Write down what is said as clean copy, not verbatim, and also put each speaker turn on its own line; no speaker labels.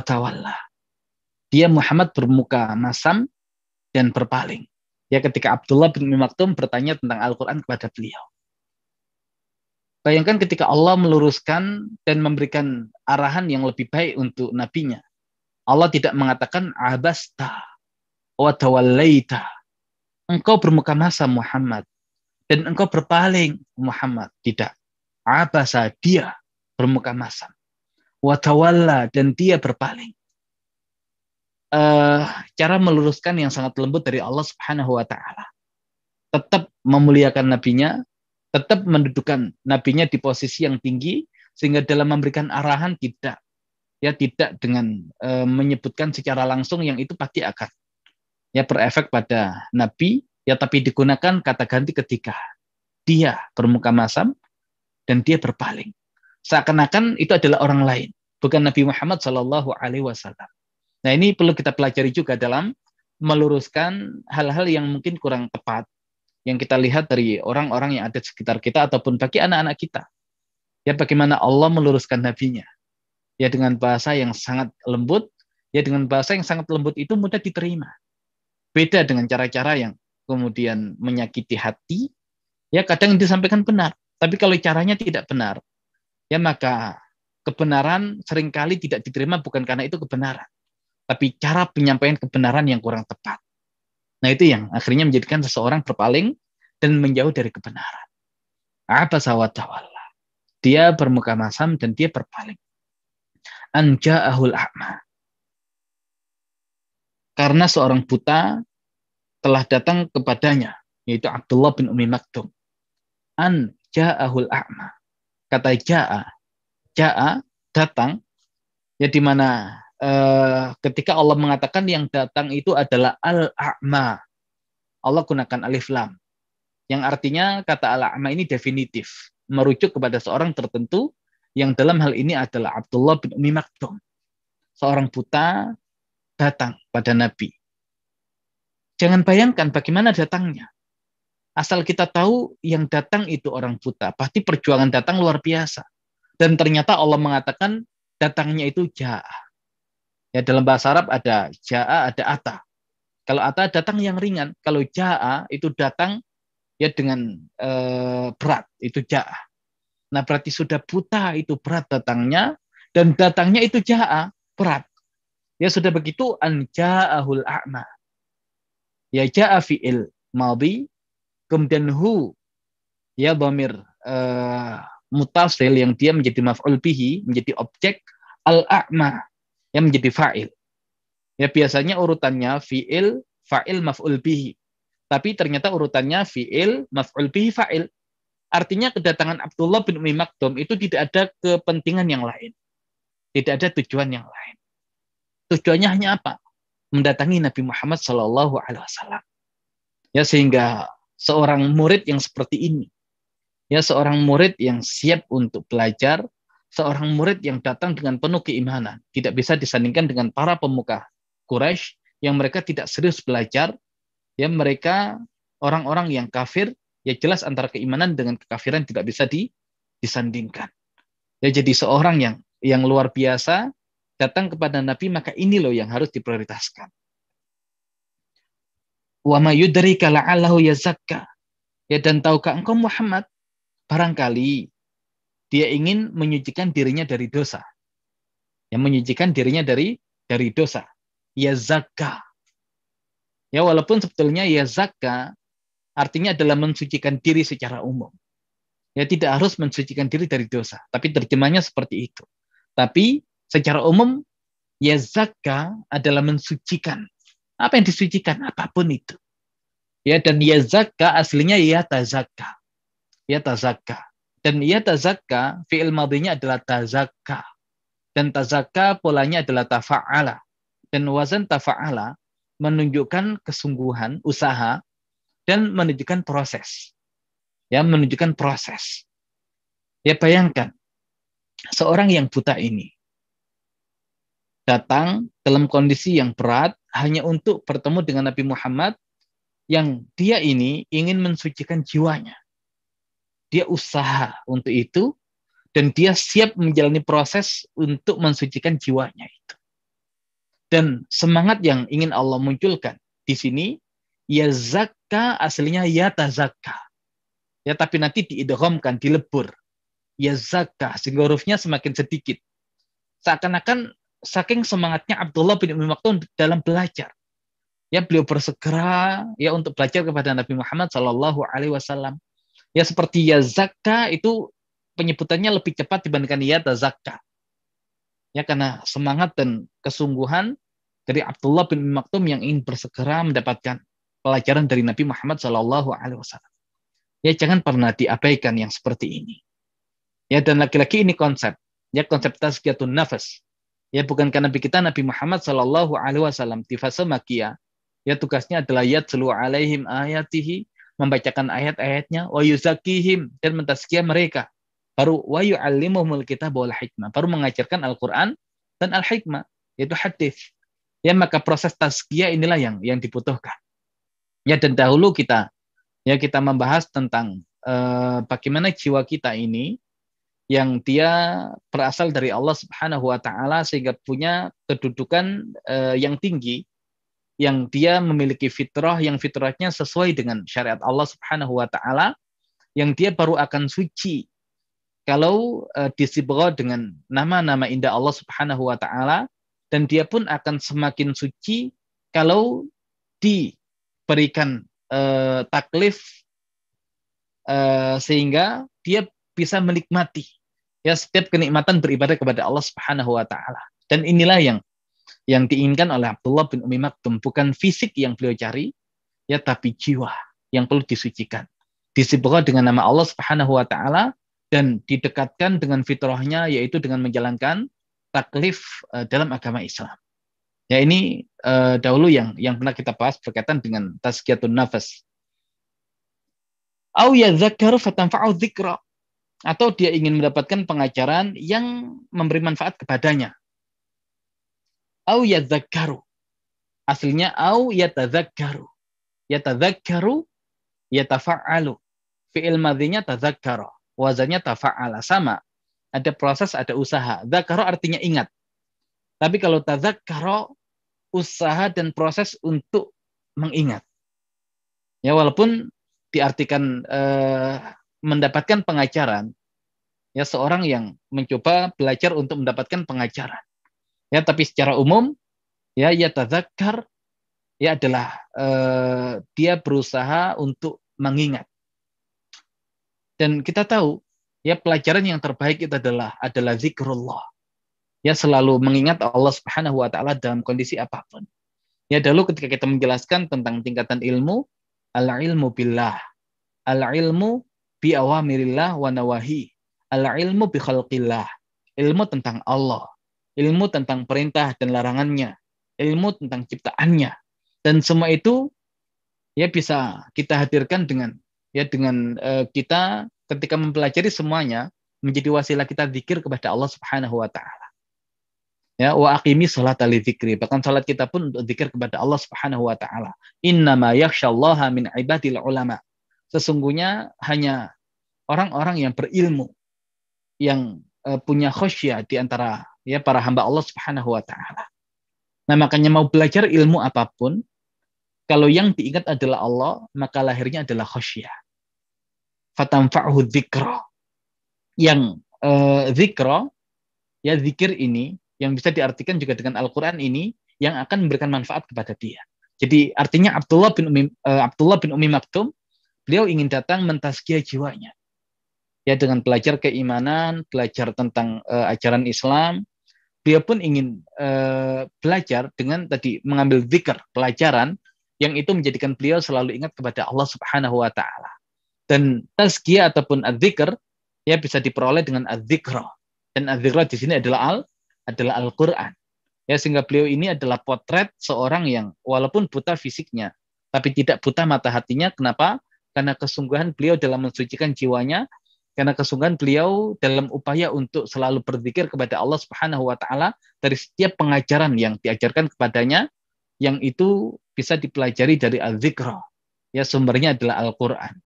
tawalla. Dia Muhammad bermuka masam dan berpaling. Ya, ketika Abdullah bin Umi Maktum bertanya tentang Al-Quran kepada beliau. Bayangkan ketika Allah meluruskan dan memberikan arahan yang lebih baik untuk nabinya. Allah tidak mengatakan abasta wa tawallaita. Engkau bermuka masam Muhammad dan engkau berpaling Muhammad. Tidak. Abasa, dia bermuka masam. Wa tawalla, dan dia berpaling. Cara meluruskan yang sangat lembut dari Allah Subhanahu wa taala. Tetap memuliakan nabinya, tetap mendudukan nabinya di posisi yang tinggi, sehingga dalam memberikan arahan tidak dengan menyebutkan secara langsung yang itu pasti akan berefek pada nabi, tapi digunakan kata ganti ketika dia bermuka masam dan dia berpaling. Seakan-akan itu adalah orang lain, bukan Nabi Muhammad SAW. Nah, ini perlu kita pelajari juga dalam meluruskan hal-hal yang mungkin kurang tepat yang kita lihat dari orang-orang yang ada di sekitar kita ataupun bagi anak-anak kita. Ya, bagaimana Allah meluruskan nabinya. Ya, dengan bahasa yang sangat lembut. Ya, dengan bahasa yang sangat lembut itu mudah diterima. Beda dengan cara-cara yang kemudian menyakiti hati. Ya, kadang disampaikan benar. Tapi kalau caranya tidak benar, ya maka kebenaran seringkali tidak diterima bukan karena itu kebenaran, tapi cara penyampaian kebenaran yang kurang tepat. Nah, itu yang akhirnya menjadikan seseorang berpaling dan menjauh dari kebenaran. Abasa wa tawalla. Dia bermuka masam dan dia berpaling. An ja'ahul a'ma. Karena seorang buta telah datang kepadanya, yaitu Abdullah bin Umi Maktum. An ja'ahul a'ma. Kata ja'a datang, ya di mana ketika Allah mengatakan yang datang itu adalah al-a'ma. Allah gunakan alif lam. Yang artinya kata al-a'ma ini definitif. Merujuk kepada seorang tertentu yang dalam hal ini adalah Abdullah bin Umi Maktum. Seorang buta datang pada Nabi. Jangan bayangkan bagaimana datangnya. Asal kita tahu yang datang itu orang buta. Pasti perjuangan datang luar biasa. Dan ternyata Allah mengatakan datangnya itu ja'a. Ya, dalam bahasa Arab ada ja'a, ada ata. Kalau ata datang yang ringan, kalau ja'a itu datang ya dengan berat, itu ja'a. Nah, berarti sudah buta itu berat datangnya, dan datangnya itu ja'a, berat. Ya, sudah begitu an ja'ahul a'ma. Ya, ja'a fi'il madhi, kemudian hu ya dhamir mutasil yang dia menjadi maf'ul bihi, menjadi objek, al-a'ma yang menjadi fa'il. Ya, biasanya urutannya fi'il, fa'il, maf'ul bihi. Tapi ternyata urutannya fi'il, maf'ul bihi, fa'il. Artinya kedatangan Abdullah bin Umi Maktum itu tidak ada kepentingan yang lain. Tidak ada tujuan yang lain. Tujuannya hanya apa? Mendatangi Nabi Muhammad SAW. Ya, sehingga seorang murid yang seperti ini, ya seorang murid yang siap untuk belajar, seorang murid yang datang dengan penuh keimanan, tidak bisa disandingkan dengan para pemuka Quraisy yang mereka tidak serius belajar, ya mereka orang-orang yang kafir, ya jelas antara keimanan dengan kekafiran tidak bisa disandingkan. Ya, jadi seorang yang luar biasa datang kepada Nabi, maka ini loh yang harus diprioritaskan. Wa ma yudrika la'allahu yazakka. Ya, dan tahukah engkau Muhammad, barangkali dia ingin menyucikan dirinya dari dosa. Ya, menyucikan dirinya dari dosa. Yazakka. Ya, walaupun sebetulnya yazakka artinya adalah mensucikan diri secara umum. Ya, tidak harus mensucikan diri dari dosa, tapi terjemahnya seperti itu. Tapi secara umum yazakka adalah mensucikan. Apa yang disucikan? Apapun itu. Ya, dan yazakka aslinya yatazakka. Yatazakka. Dan yatazakka fi'il madhinya adalah tazakka. Dan tazakka polanya adalah tafa'ala. Dan wazan tafa'ala menunjukkan kesungguhan, usaha, dan menunjukkan proses. Ya, menunjukkan proses. Ya, bayangkan seorang yang buta ini datang dalam kondisi yang berat hanya untuk bertemu dengan Nabi Muhammad yang dia ini ingin mensucikan jiwanya. Dia usaha untuk itu dan dia siap menjalani proses untuk mensucikan jiwanya itu. Dan semangat yang ingin Allah munculkan di sini, ya zakka aslinya ya tazakka. Ya, tapi nanti diidghamkan, dilebur. Ya zakka, sehingga hurufnya semakin sedikit. Seakan-akan saking semangatnya Abdullah bin Umi Maktum dalam belajar. Ya, beliau bersegera ya untuk belajar kepada Nabi Muhammad Shallallahu Alaihi Wasallam. Ya, seperti ya zakka itu penyebutannya lebih cepat dibandingkan ya tazakka. Ya, karena semangat dan kesungguhan dari Abdullah bin Maktum yang ingin bersegera mendapatkan pelajaran dari Nabi Muhammad Shallallahu Alaihi Wasallam. Ya, jangan pernah diabaikan yang seperti ini. Ya, dan lagi-lagi ini konsep. Ya, konsep tazkiyatun nafas. Ya, bukan karena Nabi kita Nabi Muhammad Shallallahu Alaihi Wasallam di fase makiyah. Ya, tugasnya adalah yatlu alaihim ayatihi, membacakan ayat-ayatnya, wa yuzakihim, dan mentazkiyah mereka. Baru wa yu'allimuhumul kitab wal hikmah, baru mengajarkan Al-Qur'an dan Al-Hikmah, yaitu hadis. Ya, maka proses tazkiyah inilah yang dibutuhkan. Ya, dan dahulu kita membahas tentang bagaimana jiwa kita ini yang dia berasal dari Allah Subhanahu wa taala sehingga punya kedudukan yang tinggi, yang dia memiliki fitrah yang fitrahnya sesuai dengan syariat Allah Subhanahu wa taala, yang dia baru akan suci kalau disibghah dengan nama-nama indah Allah Subhanahu wa taala, dan dia pun akan semakin suci kalau diberikan taklif sehingga dia bisa menikmati ya setiap kenikmatan beribadah kepada Allah Subhanahu wa taala. Dan inilah yang diinginkan oleh Abdullah bin Umi Maktum, bukan fisik yang beliau cari, ya, tapi jiwa yang perlu disucikan. Disibghah dengan nama Allah Subhanahu wa taala dan didekatkan dengan fitrahnya, yaitu dengan menjalankan taklif dalam agama Islam. Ya, ini dahulu yang pernah kita bahas berkaitan dengan tazkiyatun nafas. Au yadzakkaru fatanfa'u dzikra, atau dia ingin mendapatkan pengajaran yang memberi manfaat kepadanya. Au yadzakkaru, aslinya au yatadzakkaru. Yatadzakkaru, yatafa'alu. Fi'il madhinya tadzakkara, wazannya tafa'ala, sama. Ada proses, ada usaha. Dzakara artinya ingat. Tapi kalau tadzakkara, usaha dan proses untuk mengingat. Ya, walaupun diartikan mendapatkan pengajaran, ya, seorang yang mencoba belajar untuk mendapatkan pengajaran. Ya, tapi secara umum, ya tadzakkar, ya adalah dia berusaha untuk mengingat. Dan kita tahu, ya, pelajaran yang terbaik itu adalah zikrullah. Ya, selalu mengingat Allah Subhanahu wa taala dalam kondisi apapun. Ya, dulu ketika kita menjelaskan tentang tingkatan ilmu, al-ilmu billah, al-ilmu bi awamirillah wa nawahi, al-ilmu bi khalqillah. Ilmu tentang Allah, ilmu tentang perintah dan larangannya, ilmu tentang ciptaannya. Dan semua itu ya bisa kita hadirkan dengan kita ketika mempelajari semuanya menjadi wasilah kita zikir kepada Allah Subhanahu wa taala. Ya, wa aqimi sholata li dzikri. Bahkan salat kita pun untuk zikir kepada Allah Subhanahu wa taala. Innama yakhsyallaha min ibadil ulama. Sesungguhnya hanya orang-orang yang berilmu yang punya khasyah di antara ya para hamba Allah Subhanahu wa taala. Nah, makanya mau belajar ilmu apapun, kalau yang diingat adalah Allah, maka lahirnya adalah khasyah. Fatanfa'uhu dzikra. Yang dzikra, ya zikir ini yang bisa diartikan juga dengan Al-Qur'an ini yang akan memberikan manfaat kepada dia. Jadi artinya Abdullah bin Umi Maktum, beliau ingin datang mentazkiyah jiwanya. Ya, dengan belajar keimanan, belajar tentang ajaran Islam, beliau pun ingin belajar dengan tadi mengambil zikr, pelajaran yang itu menjadikan beliau selalu ingat kepada Allah Subhanahu wa taala. Dan tazkiyah ataupun adzikr ya bisa diperoleh dengan adzikra. Dan adzikra di sini adalah Al-Qur'an. Ya, sehingga beliau ini adalah potret seorang yang walaupun buta fisiknya, tapi tidak buta mata hatinya. Kenapa? Karena kesungguhan beliau dalam mensucikan jiwanya, karena kesungguhan beliau dalam upaya untuk selalu berzikir kepada Allah Subhanahu wa taala dari setiap pengajaran yang diajarkan kepadanya, yang itu bisa dipelajari dari al-zikra. Ya, sumbernya adalah Al-Qur'an.